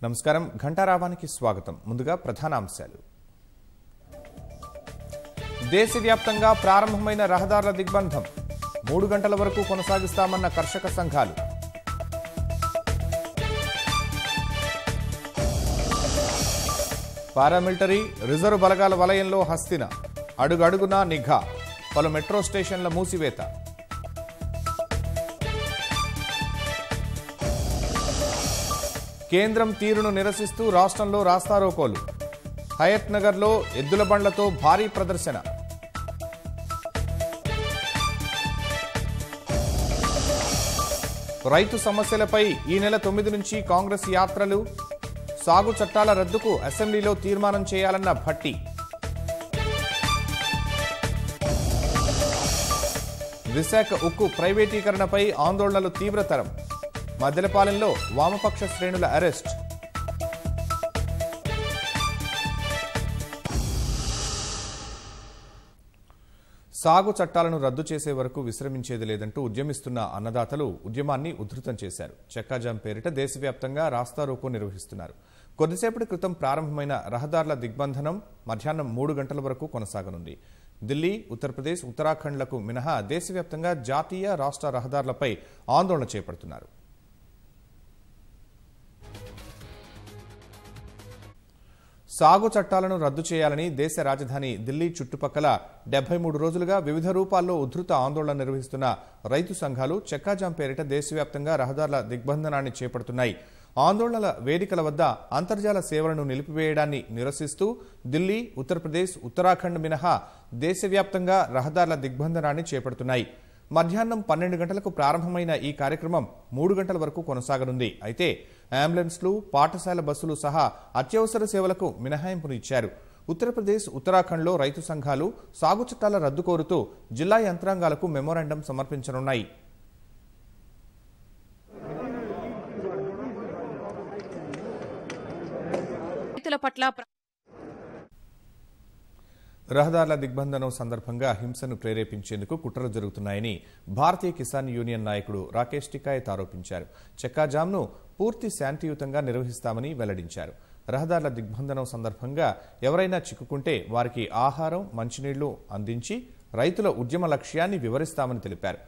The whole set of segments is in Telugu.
నమస్కారం ఘంటారావానికి స్వాగతం ముందుగా ప్రధాన అంశాలు దేశవ్యాప్తంగా ప్రారంభమైన రహదారుల దిగ్బంధం 3 గంటల వరకు కొనసాగిస్తామన్న కర్షక సంఘాలు పారామిలిటరీ రిజర్వ్ బలగాల వలయంలో హస్తిన అడుగడుగునా నిఘా పలు మెట్రో స్టేషన్ల మూసివేత కేంద్రం తీరును నిరసిస్తూ రాష్ట్రంలో రాస్తారోకోలు హయత్ నగర్లో ఎద్దుల బండ్లతో భారీ ప్రదర్శన రైతు సమస్యలపై ఈ నెల 9 నుంచి కాంగ్రెస్ యాత్రలు సాగు చట్టాల రద్దుకు అసెంబ్లీలో తీర్మానం చేయాలన్న భట్టి విశాఖ ఉక్కు ప్రైవేటీకరణపై ఆందోళనలు తీవ్రతరం మద్దెలపాలెంలో వామపక్ష శ్రేణుల అరెస్ట్ సాగు చట్టాలను రద్దు చేసే వరకు విశ్రమించేది లేదంటూ ఉద్యమిస్తున్న అన్నదాతలు ఉద్యమాన్ని ఉధృతం చేశారు. చక్కాజాం పేరిట దేశవ్యాప్తంగా రాస్తారోకో నిర్వహిస్తున్నారు. కొద్దిసేపటి క్రితం ప్రారంభమైన రహదారుల దిగ్బంధనం మధ్యాహ్నం 3 గంటల వరకు కొనసాగనుంది. ఢిల్లీ, ఉత్తరప్రదేశ్, ఉత్తరాఖండ్లకు మినహా దేశవ్యాప్తంగా జాతీయ, రాష్ట్ర రహదారులపై ఆందోళన చేపడుతున్నారు. సాగు చట్టాలను రద్దు చేయాలని దేశ రాజధాని ఢిల్లీ చుట్టుపక్కల 73 రోజులుగా వివిధ రూపాల్లో ఉధృత ఆందోళన నిర్వహిస్తున్న రైతు సంఘాలు చక్కాజాం పేరిట దేశవ్యాప్తంగా రహదారుల దిగ్బంధనాన్ని చేపడుతున్నాయి. ఆందోళనల వేదికల వద్ద అంతర్జాల సేవలను నిలిపివేయడాన్ని నిరసిస్తూ ఢిల్లీ, ఉత్తరప్రదేశ్, ఉత్తరాఖండ్ మినహా దేశవ్యాప్తంగా రహదారుల దిగ్బంధనాన్ని చేపడుతున్నాయి. మధ్యాహ్నం 12 గంటలకు ప్రారంభమైన ఈ కార్యక్రమం 3 గంటల వరకు కొనసాగనుంది. అయితే అంబులెన్స్లు, పాఠశాల బస్సులు సహా అత్యవసర సేవలకు మినహాయింపును ఇచ్చారు. ఉత్తరప్రదేశ్, ఉత్తరాఖండ్లో రైతు సంఘాలు సాగు చట్టాల రద్దు కోరుతూ జిల్లా యంత్రాంగాలకు మెమోరాండం సమర్పించనున్నాయి. రహదారుల దిగ్బంధనం సందర్భంగా హింసను ప్రేరేపించేందుకు కుట్రలు జరుగుతున్నాయని భారతీయ కిసాన్ యూనియన్ నాయకుడు రాకేష్ టికాయత్ ఆరోపించారు. చక్కాజాంను పూర్తి శాంతియుతంగా నిర్వహిస్తామని వెల్లడించారు. రహదారుల దిగ్బంధనం సందర్భంగా ఎవరైనా చిక్కుకుంటే వారికి ఆహారం, మంచినీళ్లు అందించి రైతుల ఉద్యమ లక్ష్యాన్ని వివరిస్తామని తెలిపారు.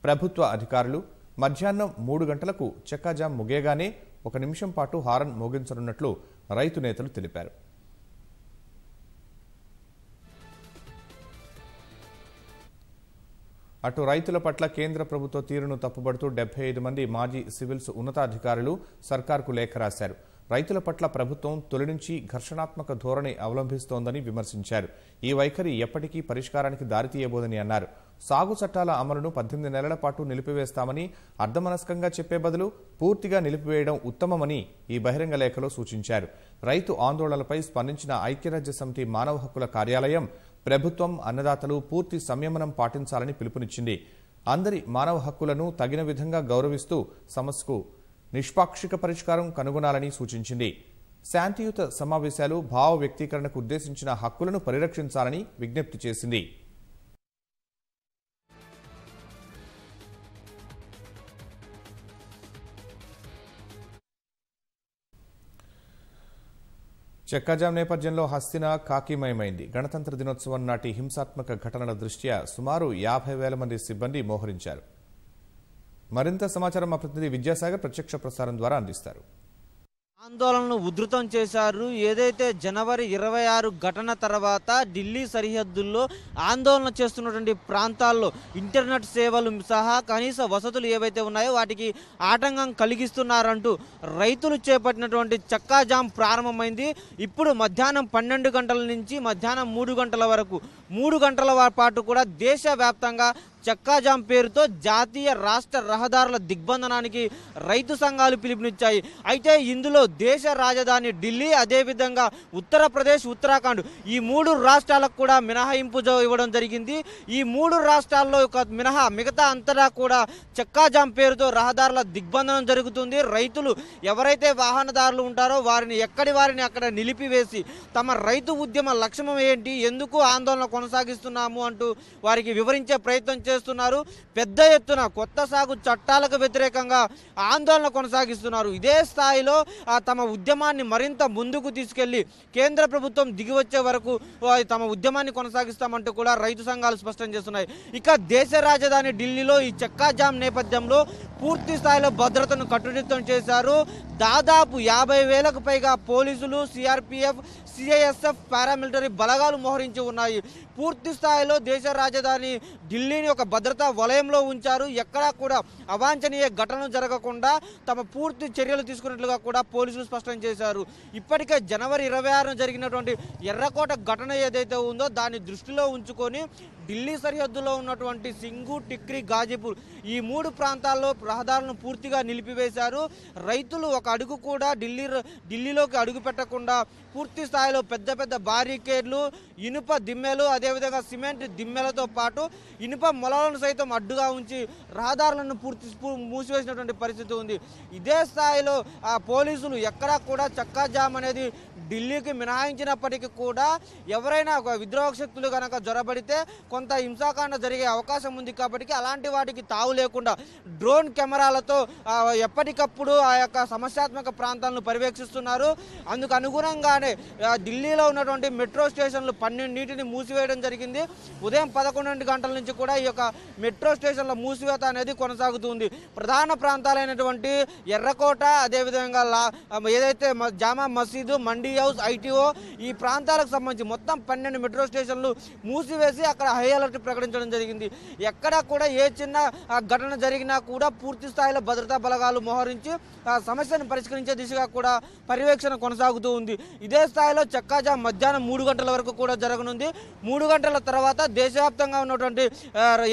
ప్రభుత్వ అధికారులు మధ్యాహ్నం 3 గంటలకు చక్కాజాం ముగియగానే 1 నిమిషం పాటు హారన్ మోగించనున్నట్లు రైతు నేతలు తెలిపారు. అటు రైతుల పట్ల కేంద్ర ప్రభుత్వ తీరును తప్పుబడుతూ 75 మంది మాజీ సివిల్స్ ఉన్నతాధికారులు సర్కార్కు లేఖ రాశారు. రైతుల పట్ల ప్రభుత్వం తొలి నుంచి ఘర్షణాత్మక ధోరణి అవలంబిస్తోందని విమర్శించారు. ఈ వైఖరి ఎప్పటికీ పరిష్కారానికి దారితీయబోదని అన్నారు. సాగు చట్టాల అమలును 18 నెలల పాటు నిలిపివేస్తామని అర్ధమనస్కంగా చెప్పే బదులు పూర్తిగా నిలిపివేయడం ఉత్తమమని ఈ బహిరంగ లేఖలో సూచించారు. రైతు ఆందోళనలపై స్పందించిన ఐక్యరాజ్య సమితి మానవ హక్కుల కార్యాలయం ప్రభుత్వం, అన్నదాతలు పూర్తి సంయమనం పాటించాలని పిలుపునిచ్చింది. అందరి మానవ హక్కులను తగిన విధంగా గౌరవిస్తూ సమస్యకు నిష్పాక్షిక పరిష్కారం కనుగొనాలని సూచించింది. శాంతియుత సమావేశాలు, భావ వ్యక్తీకరణకు ఉద్దేశించిన హక్కులను పరిరక్షించాలని విజ్ఞప్తి చేసింది. చక్కాజాం నేపథ్యంలో హస్తిన కాకీమయమైంది. గణతంత్ర దినోత్సవం నాటి హింసాత్మక ఘటనల దృష్ట్యా సుమారు 50,000 మంది సిబ్బంది మోహరించారు. మరింత సమాచారం మా ప్రతినిధి విద్యాసాగర్ ప్రత్యక్ష ప్రసారం ద్వారా అందిస్తారు. ఆందోళనను ఉధృతం చేశారు. ఏదైతే జనవరి 26 ఘటన తర్వాత ఢిల్లీ సరిహద్దుల్లో ఆందోళన చేస్తున్నటువంటి ప్రాంతాల్లో ఇంటర్నెట్ సేవలు సహా కనీస వసతులు ఏవైతే ఉన్నాయో వాటికి ఆటంకం కలిగిస్తున్నారంటూ రైతులు చేపట్టినటువంటి చక్కాజాం ప్రారంభమైంది. ఇప్పుడు మధ్యాహ్నం 12 గంటల నుంచి మధ్యాహ్నం 3 గంటల వరకు 3 గంటల పాటు కూడా దేశవ్యాప్తంగా చక్కాజాం పేరుతో జాతీయ, రాష్ట్ర రహదారుల దిగ్బంధనానికి రైతు సంఘాలు పిలుపునిచ్చాయి. అయితే ఇందులో దేశ రాజధాని ఢిల్లీ, అదేవిధంగా ఉత్తరప్రదేశ్, ఉత్తరాఖండ్ ఈ 3 రాష్ట్రాలకు కూడా మినహాయింపు ఇవ్వడం జరిగింది. ఈ 3 రాష్ట్రాల్లో మిగతా అంతటా కూడా చక్కాజాం పేరుతో రహదారుల దిగ్బంధనం జరుగుతుంది. రైతులు ఎవరైతే వాహనదారులు ఉంటారో వారిని అక్కడ నిలిపివేసి తమ రైతు ఉద్యమ లక్ష్యం ఏంటి, ఎందుకు ఆందోళన కొనసాగిస్తున్నాము అంటూ వారికి వివరించే ప్రయత్నం చేస్తున్నారు. పెద్ద ఎత్తున కొత్త సాగు చట్టాలకు వ్యతిరేకంగా ఆందోళన కొనసాగిస్తున్నారు. ఇదే స్థాయిలో తమ ఉద్యమాన్ని మరింత ముందుకు తీసుకెళ్లి కేంద్ర ప్రభుత్వం దిగివచ్చే వరకు తమ ఉద్యమాన్ని కొనసాగిస్తామంటూ కూడా రైతు సంఘాలు స్పష్టం చేస్తున్నాయి. ఇక దేశ రాజధాని ఢిల్లీలో ఈ చక్కా జామ్ నేపథ్యంలో పూర్తి స్థాయిలో భద్రతను కట్టుదిట్టం చేశారు. దాదాపు 50,000కు పైగా పోలీసులు, సిఆర్పిఎఫ్, సిఐఎస్ఎఫ్, పారామిలిటరీ బలగాలు మోహరించి ఉన్నాయి. పూర్తి స్థాయిలో దేశ రాజధాని ఢిల్లీని ఒక భద్రతా వలయంలో ఉంచారు. ఎక్కడా కూడా అవాంఛనీయ ఘటనలు జరగకుండా తమ పూర్తి చర్యలు తీసుకున్నట్లుగా కూడా పోలీసులు స్పష్టం చేశారు. ఇప్పటికే జనవరి 26న జరిగినటువంటి ఎర్రకోట ఘటన ఏదైతే ఉందో దాన్ని దృష్టిలో ఉంచుకొని ఢిల్లీ సరిహద్దులో ఉన్నటువంటి సింగు, టిక్రీ, గాజీపూర్ ఈ 3 ప్రాంతాల్లో రహదారులను పూర్తిగా నిలిపివేశారు. రైతులు ఒక అడుగు కూడా ఢిల్లీలోకి అడుగు పెట్టకుండా పూర్తి స్థాయిలో పెద్ద పెద్ద బారికేడ్లు, ఇనుప దిమ్మెలు, అదేవిధంగా సిమెంట్ దిమ్మెలతో పాటు ఇనుప మొలలను సైతం అడ్డుగా ఉంచి రహదారులను మూసివేసినటువంటి పరిస్థితి ఉంది. ఇదే స్థాయిలో పోలీసులు ఎక్కడా కూడా చక్కా జామ్ అనేది ఢిల్లీకి మినహాయించినప్పటికీ కూడా ఎవరైనా ఒక విద్రోహ శక్తులు కనుక జొరబడితే కొంత హింసాకాండ జరిగే అవకాశం ఉంది. కాబట్టి అలాంటి వాటికి తావు లేకుండా డ్రోన్ కెమెరాలతో ఎప్పటికప్పుడు ఆ యొక్క సమస్యాత్మక ప్రాంతాలను పర్యవేక్షిస్తున్నారు. అందుకు అనుగుణంగానే ఢిల్లీలో ఉన్నటువంటి మెట్రో స్టేషన్లు 12 మూసివేయడం జరిగింది. ఉదయం 11 గంటల నుంచి కూడా ఈ యొక్క మెట్రో స్టేషన్ల మూసివేత అనేది కొనసాగుతుంది. ప్రధాన ప్రాంతాలైనటువంటి ఎర్రకోట, అదేవిధంగా ఏదైతే జామా మసీదు, మండీ హౌస్, ఐటీఓ ఈ ప్రాంతాలకు సంబంధించి మొత్తం 12 మెట్రో స్టేషన్లు మూసివేసి అక్కడ హై అలర్ట్ ప్రకటించడం జరిగింది. ఎక్కడా కూడా ఏ చిన్న ఘటన జరిగినా కూడా పూర్తి స్థాయిలో భద్రతా బలగాలు మోహరించి సమస్యను పరిష్కరించే దిశగా కూడా పర్యవేక్షణ కొనసాగుతూ ఉంది. ఇదే స్థాయిలో చక్కాజామ్ మధ్యాహ్నం 3 గంటల వరకు కూడా జరగనుంది. 3 గంటల తర్వాత దేశవ్యాప్తంగా ఉన్నటువంటి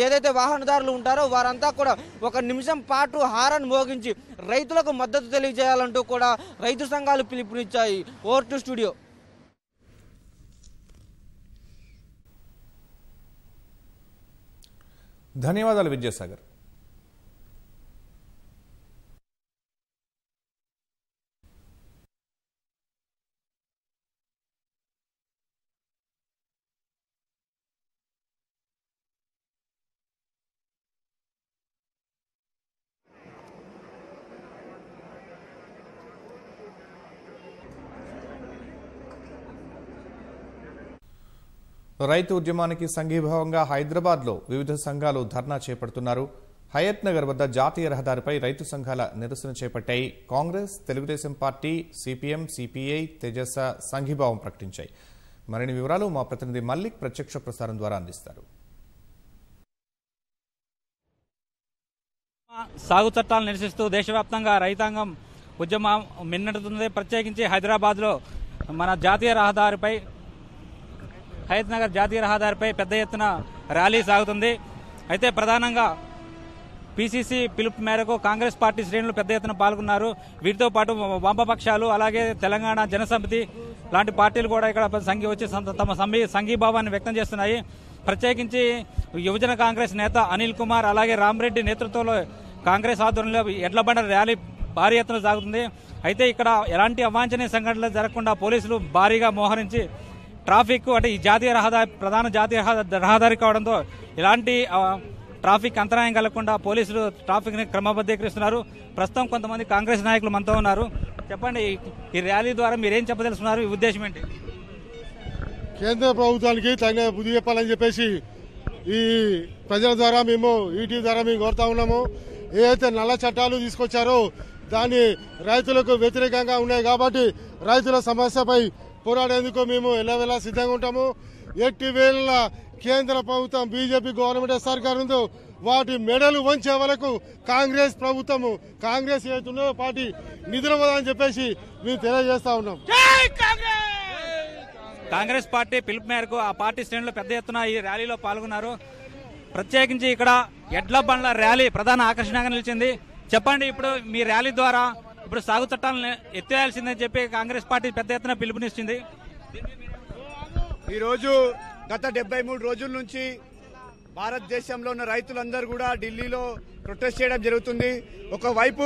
ఏదైతే వాహనదారులు ఉంటారో వారంతా కూడా 1 నిమిషం పాటు హారన్ మోగించి రైతులకు మద్దతు తెలియజేయాలంటూ కూడా రైతు సంఘాలు పిలుపునిచ్చాయి. Over to studio. ధన్యవాదాలు విద్యాసాగర్. రైతు ఉద్యమానికి సంఘీభావంగా హైదరాబాద్లో వివిధ సంఘాలు ధర్నా చేపడుతున్నారు. హయత్ నగర్ వద్ద జాతీయ రహదారిపై రైతు సంఘాల నిరసన చేపట్టాయి. Congress, Telugu Desam party, CPM, CPI, Tejasa సంఘీభావం ప్రకటించాయి. మరిన్ని వివరాలు మా ప్రతినిధి మల్లిక్ ప్రత్యక్ష ప్రసారం ద్వారా అందిస్తారు. సాగు చట్టాలను నిరసిస్తూ దేశవ్యాప్తంగా రైతాంగం ఉద్యమం మిన్నడుతుంది. ప్రత్యేకించి హైదరాబాద్లో మన జాతీయ రహదారిపై హయత్ నగర్ జాతీయ రహదారిపై పెద్ద ఎత్తున ర్యాలీ సాగుతుంది. అయితే ప్రధానంగా పీసీసీ పిలుపు మేరకు కాంగ్రెస్ పార్టీ శ్రేణులు పెద్ద ఎత్తున పాల్గొన్నారు. వీటితో పాటు వామపక్షాలు, అలాగే తెలంగాణ జనసమితి లాంటి పార్టీలు కూడా ఇక్కడ వచ్చి తమ సంఘీభావాన్ని వ్యక్తం చేస్తున్నాయి. ప్రత్యేకించి యువజన కాంగ్రెస్ నేత అనిల్ కుమార్, అలాగే రామరెడ్డి నేతృత్వంలో కాంగ్రెస్ ఆధ్వర్యంలో ఎడ్లబండ ర్యాలీ భారీ ఎత్తున సాగుతుంది. అయితే ఇక్కడ ఎలాంటి అవాంఛనీయ సంఘటనలు జరగకుండా పోలీసులు భారీగా మోహరించి ట్రాఫిక్ అంటే ఈ జాతీయ రహదారి ప్రధాన జాతీయ రహదారి కావడంతో ఎలాంటి ట్రాఫిక్ అంతరాయం కలగకుండా పోలీసులు ట్రాఫిక్ ని క్రమబద్ధీకరిస్తున్నారు. ప్రస్తుతం కొంతమంది కాంగ్రెస్ నాయకులు మనతో ఉన్నారు. చెప్పండి, ఈ ర్యాలీ ద్వారా మీరేం చెప్పదలుచుకున్నారు? ఈ ఉద్దేశం ఏంటి? కేంద్ర ప్రభుత్వానికి తగిన బుద్ధి చెప్పాలని చెప్పేసి ఈ ప్రజల ద్వారా మేము ఈటీవీ ద్వారా మేము కోరుతా ఉన్నాము. ఏదైతే నల్ల చట్టాలు తీసుకొచ్చారో దాన్ని రైతులకు వ్యతిరేకంగా ఉన్నాయి కాబట్టి రైతుల సమస్యపై పోరాడేందుకు మేము ఎల్లవేళ సిద్ధంగా ఉంటాము. ఎట్టి వేళ కేంద్ర ప్రభుత్వం బీజేపీ గవర్నమెంట్ సర్కారు ఉందో వాటి మెడలు వంచే వరకు కాంగ్రెస్ ప్రభుత్వము కాంగ్రెస్ ఏదైతుందో పార్టీ నిద్రపోదని చెప్పేసి మేము తెలియజేస్తా ఉన్నాం. కాంగ్రెస్ పార్టీ పిలుపు మేరకు ఆ పార్టీ శ్రేణులు పెద్ద ఎత్తున ఈ ర్యాలీలో పాల్గొన్నారు. ప్రత్యేకించి ఇక్కడ ఎడ్ల బండ్ల ర్యాలీ ప్రధాన ఆకర్షణగా నిలిచింది. చెప్పండి, ఇప్పుడు మీ ర్యాలీ ద్వారా ఇప్పుడు సాగు చట్టాలను ఎత్తేయాల్సిందని చెప్పి కాంగ్రెస్ పార్టీ పెద్ద ఎత్తున పిలుపునిస్తుంది. ఈరోజు గత 73 రోజుల నుంచి భారతదేశంలో ఉన్న రైతులందరూ కూడా ఢిల్లీలో ప్రొటెస్ట్ చేయడం జరుగుతుంది. ఒకవైపు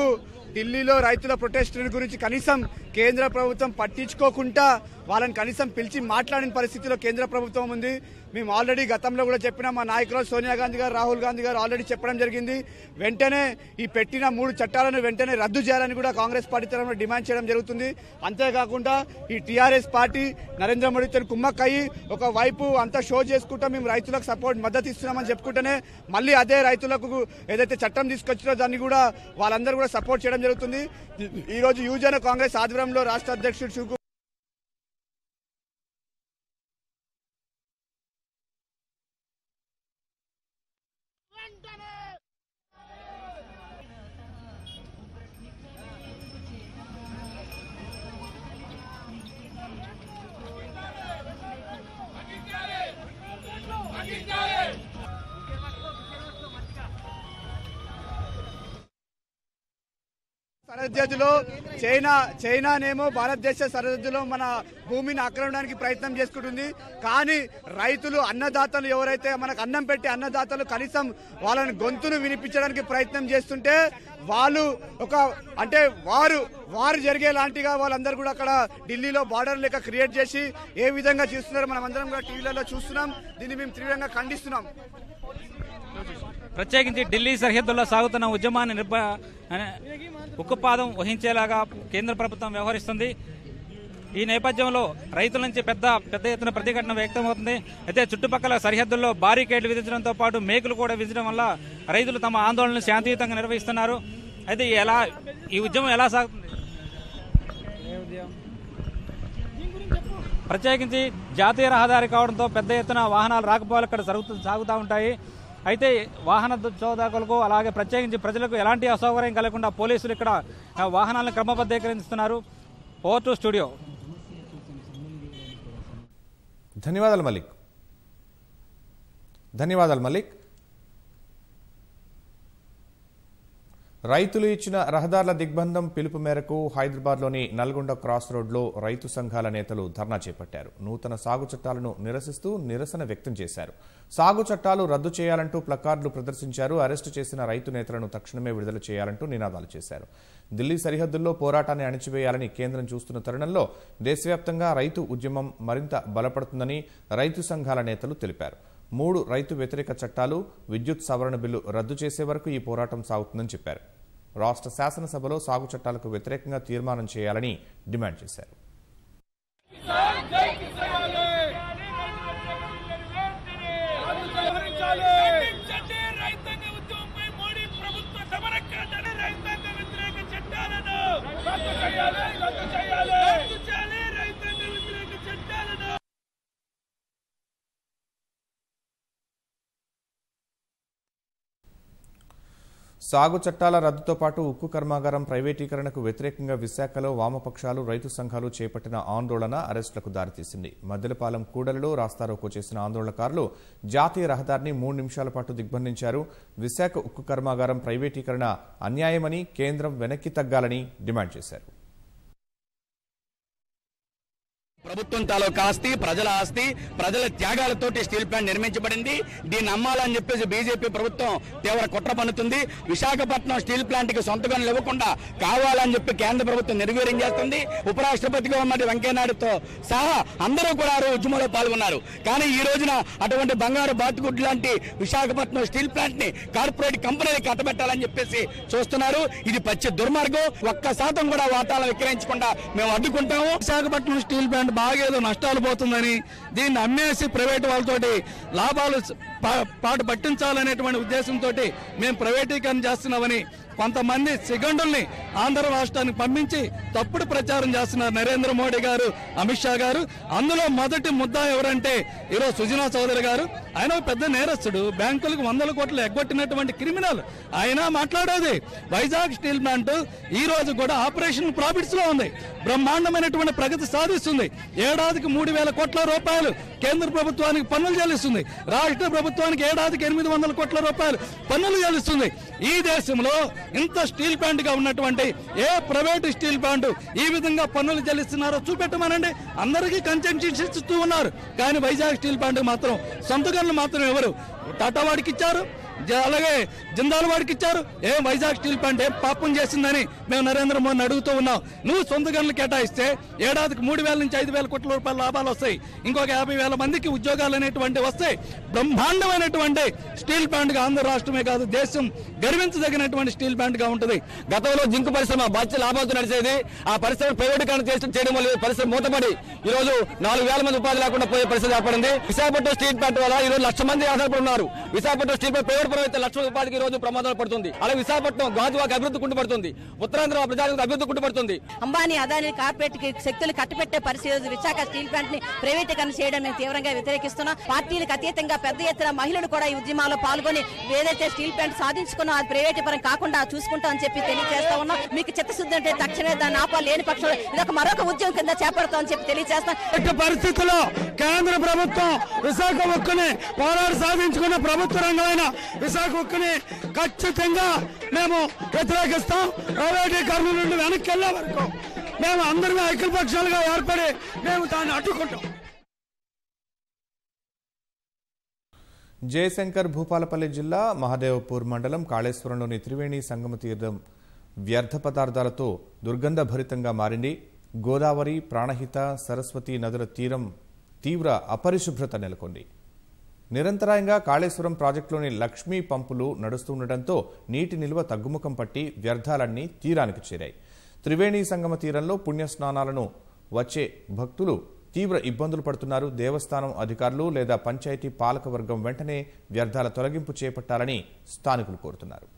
ఢిల్లీలో రైతుల ప్రొటెస్ట్ గురించి కనీసం కేంద్ర ప్రభుత్వం పట్టించుకోకుండా వాళ్ళని కనీసం పిలిచి మాట్లాడిన పరిస్థితిలో కేంద్ర ప్రభుత్వం ఉంది. మేము ఆల్రెడీ గతంలో కూడా చెప్పినా, మా నాయకురాలు సోనియా గాంధీ గారు, రాహుల్ గాంధీ గారు ఆల్రెడీ చెప్పడం జరిగింది. వెంటనే ఈ పెట్టిన 3 చట్టాలను వెంటనే రద్దు చేయాలని కూడా కాంగ్రెస్ పార్టీ తరఫున డిమాండ్ చేయడం జరుగుతుంది. అంతేకాకుండా ఈ టీఆర్ఎస్ పార్టీ నరేంద్ర మోడీతో కుమ్మక్కయ్యి ఒక వైపు అంతా షో చేసుకుంటా మేము రైతులకు మద్దతు ఇస్తున్నామని చెప్పుకుంటేనే మళ్ళీ అదే రైతులకు ఏదైతే చట్టం తీసుకొచ్చినో దాన్ని కూడా వాళ్ళందరూ కూడా సపోర్ట్ చేయడం జరుగుతుంది. ఈ రోజు యువజన కాంగ్రెస్ ఆధ్వర్యంలో రాష్ట్ర అధ్యక్షుడు శివకుమార్ సరిహద్దులో చైనానేమో భారతదేశ సరిహద్దులో మన భూమిని ఆక్రమించడానికి ప్రయత్నం చేసుకుంటుంది. కానీ రైతులు, అన్నదాతలు ఎవరైతే మనకు అన్నం పెట్టి అన్నదాతలు కనీసం వాళ్ళని గొంతును వినిపించడానికి ప్రయత్నం చేస్తుంటే వాళ్ళు వారు జరిగేలాంటిగా వాళ్ళందరూ కూడా అక్కడ ఢిల్లీలో బార్డర్ లెక్క క్రియేట్ చేసి ఏ విధంగా చేస్తున్నారో మనం అందరం కూడా టీవీలలో చూస్తున్నాం. దీన్ని మేము తీవ్రంగా ఖండిస్తున్నాం. ప్రత్యేకించి ఢిల్లీ సరిహద్దుల్లో సాగుతున్న ఉద్యమాన్ని ఉక్కుపాదం వహించేలాగా కేంద్ర ప్రభుత్వం వ్యవహరిస్తుంది. ఈ నేపథ్యంలో రైతుల నుంచి పెద్ద ఎత్తున ప్రతిఘటన వ్యక్తమవుతుంది. అయితే చుట్టుపక్కల సరిహద్దుల్లో బారికేడ్లు విధించడంతో పాటు మేకులు కూడా విధించడం వల్ల రైతులు తమ ఆందోళనలు శాంతియుతంగా నిర్వహిస్తున్నారు. అయితే ఈ ఉద్యమం ఎలా సాగుతుంది? ప్రత్యేకించి జాతీయ రహదారి కావడంతో పెద్ద ఎత్తున వాహనాలు రాకపోకలు ఇక్కడ సాగుతూ ఉంటాయి. అయితే వాహన చోదకులకు అలాగే ప్రత్యేకించి ప్రజలకు ఎలాంటి అసౌకర్యం కలగకుండా పోలీసులు ఇక్కడ వాహనాలను క్రమబద్ధీకరిస్తున్నారు. Over to studio. ధన్యవాదాలు మలిక్. రైతులు ఇచ్చిన రహదారుల దిగ్బంధం పిలుపు మేరకు హైదరాబాద్లోని నల్గొండ క్రాస్ రోడ్లో రైతు సంఘాల నేతలు ధర్నా చేపట్టారు. నూతన సాగు చట్టాలను నిరసిస్తూ నిరసన వ్యక్తం చేశారు. సాగు చట్టాలు రద్దు చేయాలంటూ ప్లకార్డులు ప్రదర్శించారు. అరెస్టు చేసిన రైతు నేతలను తక్షణమే విడుదల చేయాలంటూ నినాదాలు చేశారు. ఢిల్లీ సరిహద్దుల్లో పోరాటాన్ని అణిచివేయాలని కేంద్రం చూస్తున్న తరుణంలో దేశవ్యాప్తంగా రైతు ఉద్యమం మరింత బలపడుతుందని రైతు సంఘాల నేతలు తెలిపారు. 3 రైతు వ్యతిరేక చట్టాలు, విద్యుత్ సవరణ బిల్లు రద్దు చేసే వరకు ఈ పోరాటం సాగుతుందని చెప్పారు. రాష్ట్ర శాసనసభలో సాగు చట్టాలకు వ్యతిరేకంగా తీర్మానం చేయాలని డిమాండ్ చేశారు. సాగు చట్టాల రద్దుతో పాటు ఉక్కు కర్మాగారం ప్రైవేటీకరణకు వ్యతిరేకంగా విశాఖలో వామపక్షాలు, రైతు సంఘాలు చేపట్టిన ఆందోళన అరెస్టులకు దారితీసింది. మద్దెలపాలెం కూడలిలో రాస్తారోకో చేసిన ఆందోళనకారులు జాతీయ రహదారిని 3 నిమిషాల పాటు దిగ్బంధించారు. విశాఖ ఉక్కు కర్మాగారం ప్రైవేటీకరణ అన్యాయమని, కేంద్రం వెనక్కి తగ్గాలని డిమాండ్ చేశారు. ప్రభుత్వం తాలూకా ఆస్తి, ప్రజల ఆస్తి, ప్రజల త్యాగాలతోటి స్టీల్ ప్లాంట్ నిర్మించబడింది. దీన్ని అమ్మాలని చెప్పేసి బీజేపీ ప్రభుత్వం తీవ్ర కుట్ర పన్నుతుంది. విశాఖపట్నం స్టీల్ ప్లాంట్ కి సొంత గనులు ఇవ్వకుండా కావాలని చెప్పి కేంద్ర ప్రభుత్వం నిర్వీర్యం చేస్తుంది. ఉపరాష్ట్రపతిగా ఉన్నటువంటి వెంకయ్యనాయుడుతో సహా అందరూ కూడా ఉద్యమంలో పాల్గొన్నారు. కానీ ఈ రోజున అటువంటి బంగారు బాతుగుడ్డు లాంటి విశాఖపట్నం స్టీల్ ప్లాంట్ ని కార్పొరేట్ కంపెనీలకు కట్టబెట్టాలని చెప్పేసి చూస్తున్నారు. ఇది పచ్చి దుర్మార్గం. 1% కూడా వాటాలను విక్రయించకుండా మేము అడ్డుకుంటాము. విశాఖపట్నం స్టీల్ ప్లాంట్ బాగేదో నష్టాలు పోతుందని దీన్ని అమ్మేసి ప్రైవేటు వాళ్ళతోటి లాభాలు పాటు పట్టించాలనేటువంటి ఉద్దేశంతో మేము ప్రైవేటీకరణ చేస్తున్నామని కొంతమంది సిగండుల్ని ఆంధ్ర రాష్ట్రానికి పంపించి తప్పుడు ప్రచారం చేస్తున్నారు నరేంద్ర మోడీ గారు, అమిత్ షా గారు. అందులో మొదటి ముద్దా ఎవరంటే ఈరోజు సుజనా చౌదరి గారు. ఆయన పెద్ద నేరస్తుడు, బ్యాంకులకు 100 కోట్లు ఎగ్గొట్టినటువంటి క్రిమినల్. ఆయన మాట్లాడేది వైజాగ్ స్టీల్ ప్లాంట్ ఈ రోజు కూడా ఆపరేషన్ ప్రాఫిట్స్ లో ఉంది, బ్రహ్మాండమైనటువంటి ప్రగతి సాధిస్తుంది. ఏడాదికి 3,000 కోట్ల రూపాయలు కేంద్ర ప్రభుత్వానికి పన్నులు చెల్లిస్తుంది. రాష్ట్ర ప్రభుత్వానికి ఏడాదికి 800 కోట్ల రూపాయలు పన్నులు చెల్లిస్తుంది. ఈ దేశంలో ఇంత స్టీల్ ప్లాంట్ గా ఉన్నటువంటి ఏ ప్రైవేట్ స్టీల్ ప్లాంట్ ఈ విధంగా పన్నులు చెల్లిస్తున్నారో చూపెట్టమనండి. అందరికీ కన్సెషన్ ఇస్తూ ఉన్నారు. కానీ వైజాగ్ స్టీల్ ప్లాంట్ మాత్రం సొంత గనులు మాత్రం ఎవరు టాటా వాడికి ఇచ్చారు, అలాగే జిందాల్ వాడికి ఇచ్చారు. ఏం వైజాగ్ స్టీల్ ప్లాంట్ ఏం పాపం చేసిందని మేము నరేంద్ర మోదీని అడుగుతూ ఉన్నాం. నువ్వు సొంత గనులు కేటాయిస్తే ఏడాదికి 3,000 నుంచి 5,000 కోట్ల రూపాయల లాభాలు వస్తాయి. ఇంకొక 50,000 మందికి ఉద్యోగాలు అనేటువంటి వస్తాయి. బ్రహ్మాండమైనటువంటి స్టీల్ ప్లాంట్ గా ఆంధ్ర రాష్ట్రమే కాదు దేశం గర్వించదగినటువంటి స్టీల్ ప్లాంట్ గా ఉంటుంది. గతంలో జింక్ పరిశ్రమ బాధ్యత లాభాలతో నడిచేది. ఆ పరిశ్రమ ప్రైవేటీకరణ చేయడం వల్ల పరిశ్రమ మూతపడి ఈ రోజు 4,000 మంది ఉపాధి లేకుండా పోయే పరిస్థితి ఏర్పడింది. విశాఖపట్నం స్టీల్ ప్లాంట్ వల్ల ఈ రోజు 1,00,000 మంది ఆధారపడి ఉన్నారు. విశాఖపట్నం స్టీల్ ప్లాంట్ ప్రైవేట్ పరం అయితే 1,00,000 ఉపాధికి ఈ రోజు ప్రమాదాలు పడుతుంది. అలాగే విశాఖపట్నం గాజువాక అభివృద్ధి కుంటుపడుతుంది. ఉత్తరాంధ్ర ప్రజానికి అభివృద్ధి కుంటుపడుతుంది. అంబానీ అదానీ కార్పొరేట్ శక్తులు కట్టుపెట్టే పరిస్థితి విశాఖ స్టీల్ ప్లాంట్ ని ప్రైవేటీకరణ చేయడం మేము తీవ్రంగా వ్యతిరేకిస్తున్నాం. పార్టీలకు అతీతంగా పెద్ద ఎత్తున మహిళలు కూడా ఈ ఉద్యమాల్లో పాల్గొని ఏదైతే స్టీల్ ప్లాంట్ సాధించుకున్నా అది ప్రైవేట్ పరం కాకుండా చూసుకుంటామని చెప్పి తెలియజేస్తా ఉన్నాం. మీకు చిత్తశుద్ధి అంటే తక్షణమే దాన్ని లేని పక్షంలో ఇదొక మరొక ఉద్యమం కింద చేపడతామని చెప్పి తెలియజేస్తాం. పరిస్థితుల్లో కేంద్ర ప్రభుత్వం విశాఖ ఉక్కుని పోరాడి సాధించుకున్న ప్రభుత్వ రంగమైన విశాఖ ఉక్కుని ఖచ్చితంగా మేము వ్యతిరేకిస్తాం. ప్రైవేటీకరణ నుండి వెనక్కి వెళ్లే వరకు మేము అందరినీ ఐక్యపక్షాలుగా ఏర్పడి మేము దాన్ని అడ్డుకుంటాం. జయశంకర్ భూపాలపల్లి జిల్లా మహదేవపూర్ మండలం కాళేశ్వరంలోని త్రివేణి సంగమ తీర్థం వ్యర్థ పదార్థాలతో దుర్గంధభరితంగా మారింది. గోదావరి, ప్రాణహిత, సరస్వతి నదుల తీరం తీవ్ర అపరిశుభ్రత నెలకొంది. నిరంతరాయంగా కాళేశ్వరం ప్రాజెక్టులోని లక్ష్మీ పంపులు నడుస్తుండటంతో నీటి నిల్వ తగ్గుముఖం పట్టి వ్యర్థాలన్నీ తీరానికి చేరాయి. త్రివేణి సంగమ తీరంలో పుణ్యస్నానాలను వచ్చే భక్తులు తీవ్ర ఇబ్బందులు పడుతున్నారు. దేవస్థానం అధికారులు లేదా పంచాయతీ పాలకవర్గం వెంటనే వ్యర్థాల తొలగింపు చేపట్టాలని స్థానికులు కోరుతున్నారు.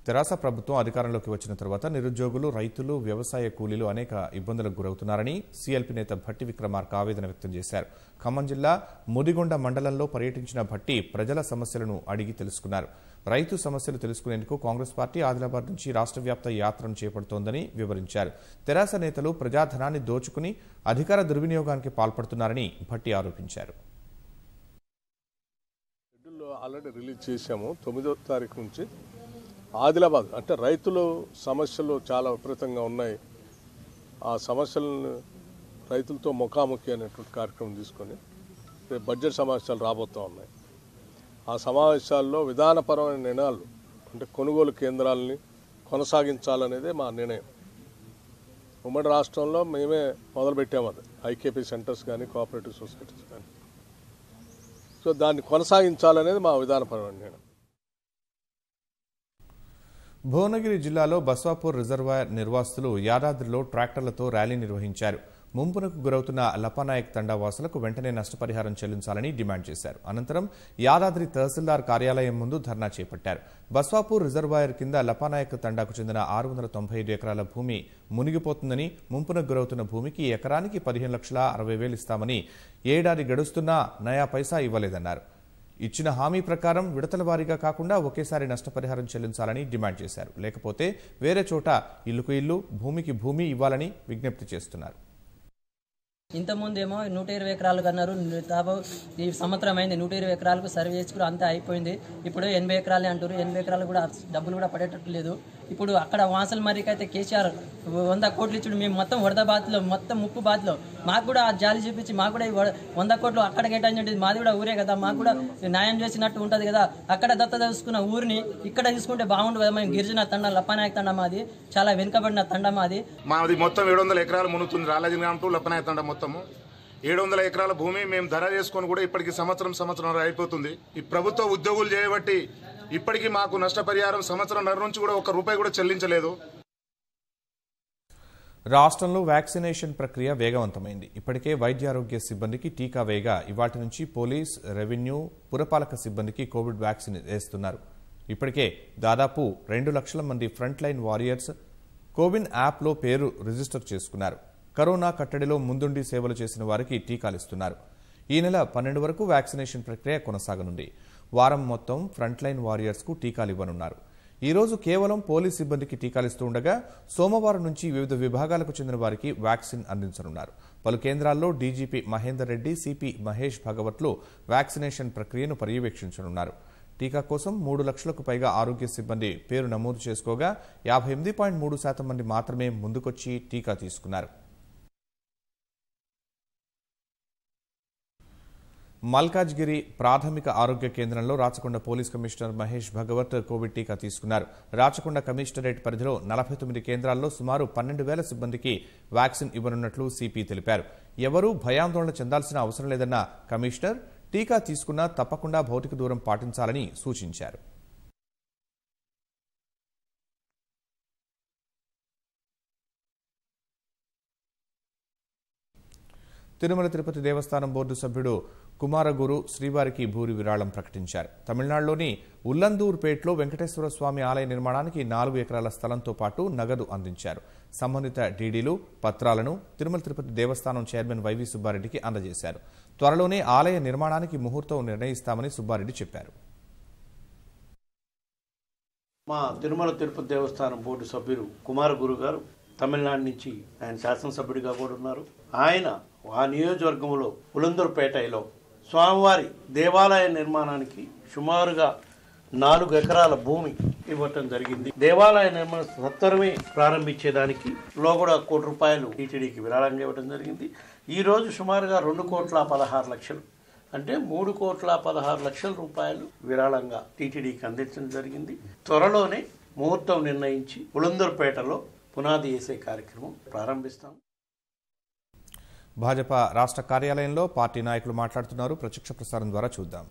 తెరాస ప్రభుత్వం అధికారంలోకి వచ్చిన తర్వాత నిరుద్యోగులు, రైతులు, వ్యవసాయ కూలీలు అనేక ఇబ్బందులకు గురవుతున్నారని సీఎల్పీ నేత భట్టి విక్రమార్క ఆవేదన వ్యక్తం చేశారు. ఖమ్మం జిల్లా ముదిగొండ మండలంలో పర్యటించిన భట్టి ప్రజల సమస్యలను అడిగి తెలుసుకున్నారు. రైతు సమస్యలు తెలుసుకునేందుకు కాంగ్రెస్ పార్టీ ఆదిలాబాద్ నుంచి రాష్ట్ర వ్యాప్త యాత్రను చేపడుతోందని వివరించారు. తెరాస నేతలు ప్రజాధనాన్ని దోచుకుని అధికార దుర్వినియోగానికి పాల్పడుతున్నారని భట్టి ఆరోపించారు. ఆల్రెడీ రిలీజ్ చేశాము. 9వ తారీఖు నుంచి ఆదిలాబాద్ అంటే రైతుల సమస్యలు చాలా విపరీతంగా ఉన్నాయి. ఆ సమస్యలను రైతులతో ముఖాముఖి అనేటువంటి కార్యక్రమం తీసుకొని బడ్జెట్ సమావేశాలు రాబోతూ ఉన్నాయి. ఆ సమావేశాల్లో విధానపరమైన నిర్ణయాలు అంటే కొనుగోలు కేంద్రాలని కొనసాగించాలనేదే మా నిర్ణయం. ఉమ్మడి రాష్ట్రంలో మేమే మొదలుపెట్టాము అది, ఐకేపీ సెంటర్స్ కానీ కోఆపరేటివ్ సొసైటీస్ కానీ. సో దాన్ని కొనసాగించాలనేది మా విధానపరమైన నిర్ణయం. భువనగిరి జిల్లాలో బస్వాపూర్ రిజర్వాయర్ నిర్వాసితులు యాదాద్రిలో ట్రాక్టర్లతో ర్యాలీ నిర్వహించారు. ముంపునకు గురవుతున్న లపానాయక్ తండా వాసులకు వెంటనే నష్టపరిహారం చెల్లించాలని డిమాండ్ చేశారు. అనంతరం యాదాద్రి తహసీల్దార్ కార్యాలయం ముందు ధర్నా చేపట్టారు. బస్వాపూర్ రిజర్వాయర్ కింద లపానాయక్ తండాకు చెందిన 695 ఎకరాల భూమి మునిగిపోతుందని, ముంపునకు గురవుతున్న భూమికి ఎకరానికి 15,60,000 ఇస్తామని ఏడాది గడుస్తున్నా నయా పైసా ఇవ్వలేదన్నారు. ఇచ్చిన హామీ ప్రకారం విడతల వారీగా కాకుండా ఒకేసారి నష్టపరిహారం చెల్లించాలని డిమాండ్ చేశారు. లేకపోతే వేరే చోట ఇల్లుకు ఇల్లు, భూమికి భూమి ఇవ్వాలని విజ్ఞప్తి చేస్తున్నారు. ఇంతకుముందేమో 120 ఎకరాలకు అన్నారు. ఈ సంవత్సరం అయింది 120 ఎకరాలకు సర్వే చేసుకుని అంతా అయిపోయింది. ఇప్పుడు 80 ఎకరాలే అంటారు. 80 ఎకరాలు కూడా డబ్బులు కూడా పడేటట్టు లేదు. ఇప్పుడు అక్కడ వాసల్ మరికి అయితే కేసీఆర్ 100 కోట్లు ఇచ్చుడు. మేము మొత్తం వరద బాధితులు, మొత్తం ముప్పు బాధితులు. మాకు కూడా జాలి చూపించి మాకు కూడా 100 కోట్లు అక్కడ కేటాయించండి. మాది కూడా ఊరే కదా, మాకు కూడా న్యాయం చేసినట్టు ఉంటుంది కదా. అక్కడ దత్తత తీసుకున్న ఊరిని ఇక్కడ తీసుకుంటే బాగుండు కదా. మేము గిరిజన తండ, లప్పనాయక తండ మాది, చాలా వెనుకబడిన తండ మాది. మొత్తం 700 ఎకరాలు మునుగుతుంది. రాలాజీ టు లప్పనాయక తండ మొత్తము 700 ఎకరాల భూమి మేము ధర చేసుకొని కూడా ఇప్పటికి సంవత్సరం అయిపోతుంది. ఈ ప్రభుత్వ ఉద్యోగులు చేయబట్టి ఇప్పటికీ మాకు నష్టపరిహారం సంవత్సరంన్నర నుంచి కూడా ₹1 కూడా చెల్లించలేదు. రాష్ట్రంలో వ్యాక్సినేషన్ ప్రక్రియ వేగవంతమైంది. ఇప్పటికే వైద్యారోగ్య సిబ్బందికి టీకా వేయగా ఇవాటి నుంచి పోలీస్, రెవెన్యూ, పురపాలక సిబ్బందికి కోవిడ్ వ్యాక్సిన్ వేస్తున్నారు. ఇప్పటికే దాదాపు 2 లక్షల మంది ఫ్రంట్ లైన్ వారియర్స్ కోవిన్ యాప్లో పేరు రిజిస్టర్ చేసుకున్నారు. కరోనా కట్టడిలో ముందుండి సేవలు చేసిన వారికి టీకాలిస్తున్నారు. ఈ నెల 12 వరకు వ్యాక్సినేషన్ ప్రక్రియ కొనసాగనుంది. వారం మొత్తం ఫ్రంట్ లైన్ వారియర్స్ కు టీకాలు ఇవ్వనున్నారు. ఈ రోజు కేవలం పోలీస్ సిబ్బందికి టీకాలిస్తూ ఉండగా సోమవారం నుంచి వివిధ విభాగాలకు చెందిన వారికి వ్యాక్సిన్ అందించనున్నారు. పలు కేంద్రాల్లో డీజీపీ మహేందర్ రెడ్డి, సిపి మహేష్ భగవత్లు వ్యాక్సినేషన్ ప్రక్రియను పర్యవేక్షించనున్నారు. టీకా కోసం 3 లక్షలకు పైగా ఆరోగ్య సిబ్బంది పేరు నమోదు చేసుకోగా 58.3% మంది మాత్రమే ముందుకొచ్చి టీకా తీసుకున్నారు. మల్కాజ్గిరి ప్రాథమిక ఆరోగ్య కేంద్రంలో Rachakonda police commissioner Mahesh Bhagwat Covid టీకా తీసుకున్నారు. రాచకొండ కమిషనరేట్ పరిధిలో 49 కేంద్రాల్లో సుమారు 12,000 సిబ్బందికి వ్యాక్సిన్ ఇవ్వనున్నట్లు సిపి తెలిపారు. ఎవరూ భయాందోళన చెందాల్సిన అవసరం లేదన్న కమిషనర్ టీకా తీసుకున్నా తప్పకుండా భౌతిక దూరం పాటించాలని సూచించారు. తిరుమల తిరుపతి దేవస్థానం బోర్డు సభ్యుడు కుమారగురు శ్రీవారికి భూరి విరాళం ప్రకటించారు. తమిళనాడులోని ఉల్లందూర్పేటలో వెంకటేశ్వర స్వామి ఆలయ నిర్మాణానికి 4 ఎకరాల స్థలంతో పాటు నగదు అందించారు. సంబంధిత డీడీలు పత్రాలను తిరుమల తిరుపతి దేవస్థానం చైర్మన్ వైవి సుబ్బారెడ్డికి అందజేశారు. త్వరలోనే ఆలయ నిర్మాణానికి ముహూర్తం నిర్ణయిస్తామని సుబ్బారెడ్డి చెప్పారు. మా తిరుమల తిరుపతి దేవస్థానం బోర్డు సభ్యులు కుమారగురు గారు తమిళనాడు నుంచి ఆయన శాసనసభ్యుడిగా కూడా ఉన్నారు. ఆయన ఆ నియోజకవర్గంలో ఉలందూర్పేటలో స్వామివారి దేవాలయ నిర్మాణానికి సుమారుగా 4 ఎకరాల భూమి ఇవ్వటం జరిగింది. దేవాలయ నిర్మాణం సత్వరమే ప్రారంభించేదానికి కూడా ₹1 కోటి టీటీడీకి విరాళంగా ఇవ్వడం జరిగింది. ఈరోజు సుమారుగా 2,16,00,000 అంటే ₹3,16,00,000 విరాళంగా టీటీడీకి అందించడం జరిగింది. త్వరలోనే ముహూర్తం నిర్ణయించి ఉలందూర్పేటలో పునాది వేసే కార్యక్రమం ప్రారంభిస్తాం. భాజపా రాష్ట్ర కార్యాలయంలో పార్టీ నాయకులు మాట్లాడుతున్నారు. ప్రత్యక్ష ప్రసారం ద్వారా చూద్దాం.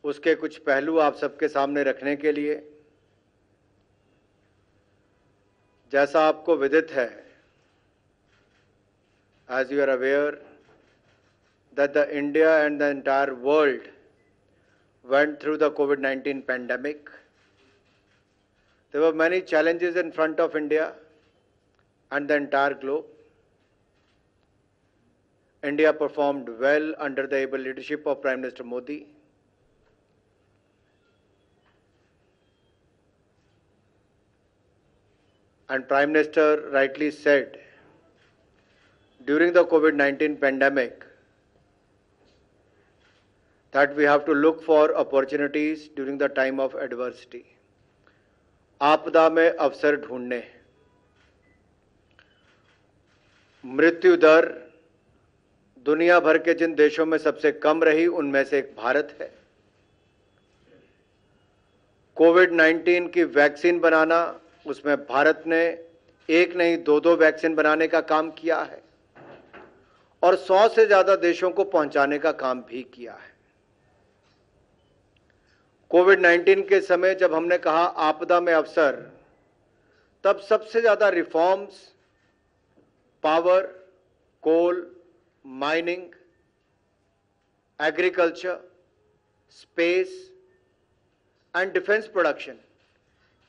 उसके कुछ पहलू आप सबके सामने रखने के लिए, जैसा आपको विदित है, as you are aware that the India and the entire world went through the COVID-19 pandemic. There were many challenges in front of India and the entire globe. India performed well under the able leadership of Prime Minister Modi. And Prime Minister rightly said, during the COVID-19 pandemic, that we have to look for opportunities during the time of adversity. आपदा में अवसर ढूंढने. मृत्यु दर दुनिया भर के जिन देशों में सबसे कम रही उनमें से एक भारत है. कोविड-19 की वैक्सीन बनाना, उसमें भारत ने एक नहीं 2 वैक्सीन बनाने का काम किया है और 100 से ज्यादा देशों को पहुंचाने का काम भी किया है. कोविड-19 के समय जब हमने कहा आपदा में अवसर, तब सबसे ज्यादा reforms power, coal, mining, agriculture, space and defence production,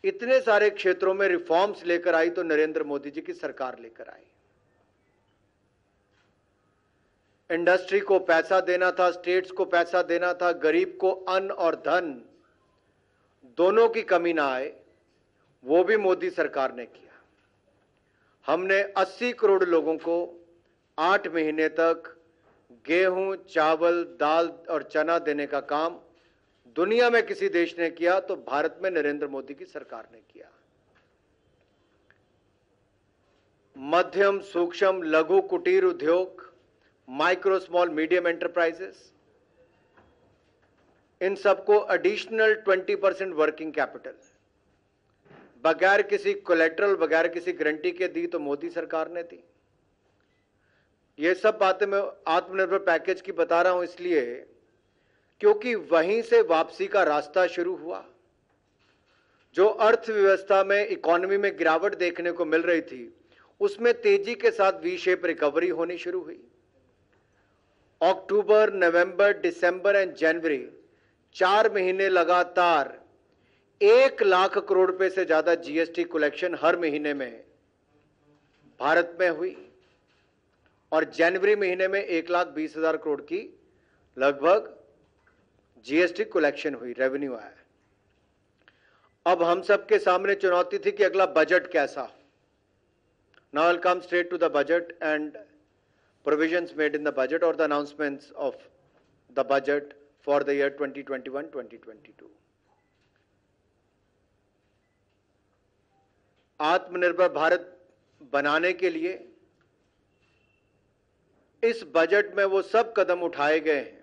इतने सारे क्षेत्रों में रिफॉर्म्स लेकर आई तो नरेंद्र मोदी जी की सरकार लेकर आई. इंडस्ट्री को पैसा देना था, स्टेट्स को पैसा देना था, गरीब को अन्न और धन दोनों की कमी ना आए, वो भी मोदी सरकार ने किया. हमने 80 करोड़ लोगों को 8 महीने तक गेहूं, चावल, दाल और चना देने का काम दुनिया में किसी देश ने किया तो भारत में नरेंद्र मोदी की सरकार ने किया. मध्यम, सूक्ष्म, लघु, कुटीर उद्योग, माइक्रो, स्मॉल, मीडियम एंटरप्राइजेस, इन सबको एडिशनल 20% वर्किंग कैपिटल बगैर किसी कोलेटरल, बगैर किसी गारंटी के दी तो मोदी सरकार ने दी. ये सब बातें मैं आत्मनिर्भर पैकेज की बता रहा हूं इसलिए क्योंकि वहीं से वापसी का रास्ता शुरू हुआ. जो अर्थव्यवस्था में, इकोनॉमी में गिरावट देखने को मिल रही थी, उसमें तेजी के साथ वी शेप रिकवरी होनी शुरू हुई. अक्टूबर, नवंबर, दिसंबर एंड जनवरी 4 महीने लगातार 1 लाख करोड़ रुपए से ज्यादा जीएसटी कलेक्शन हर महीने में भारत में हुई और जनवरी महीने में 1,20,000 करोड़ की लगभग जीएसटी कलेक्शन हुई, रेवेन्यू आया. अब हम सबके सामने चुनौती थी कि अगला बजट कैसा. Now will come straight to the budget and provisions made in the budget or the announcements of the budget for the year 2021-2022. आत्मनिर्भर भारत बनाने के लिए इस बजट में वो सब कदम उठाए गए हैं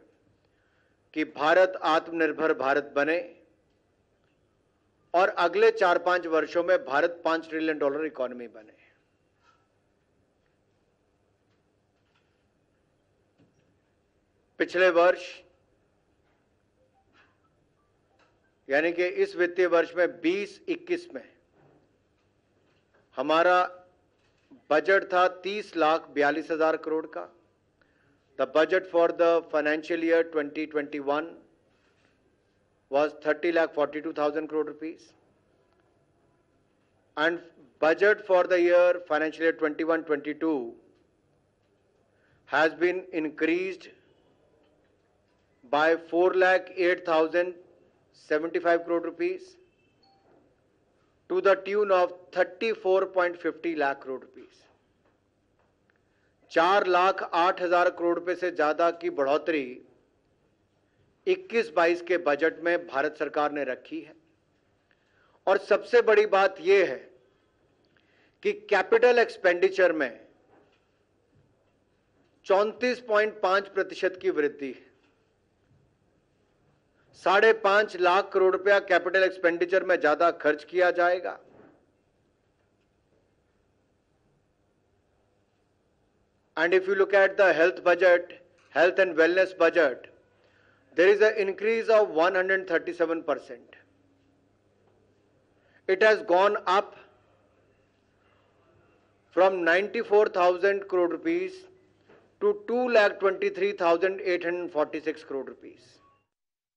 कि भारत आत्मनिर्भर भारत बने और अगले 4-5 वर्षों में भारत $5 ट्रिलियन इकोनॉमी बने। पिछले वर्ष यानी कि इस वित्तीय वर्ष में 20-21 में हमारा बजट था 30,42,000 करोड़ का। The budget for the financial year 2021 was 30,42,000 crore rupees, and budget for the year financial year 21-22 has been increased by 4,08,075 crore rupees to the tune of 34.50 lakh crore rupees। 4,08,000 crore रुपए से ज्यादा की बढ़ोतरी 21-22 के बजट में भारत सरकार ने रखी है। और सबसे बड़ी बात यह है कि कैपिटल एक्सपेंडिचर में 34.5% की वृद्धि है। 5.5 लाख करोड़ रुपया कैपिटल एक्सपेंडिचर में ज्यादा खर्च किया जाएगा। And if you look at the health budget, health and wellness budget, there is an increase of 137%. It has gone up from 94,000 crore rupees to 2,23,846 crore rupees.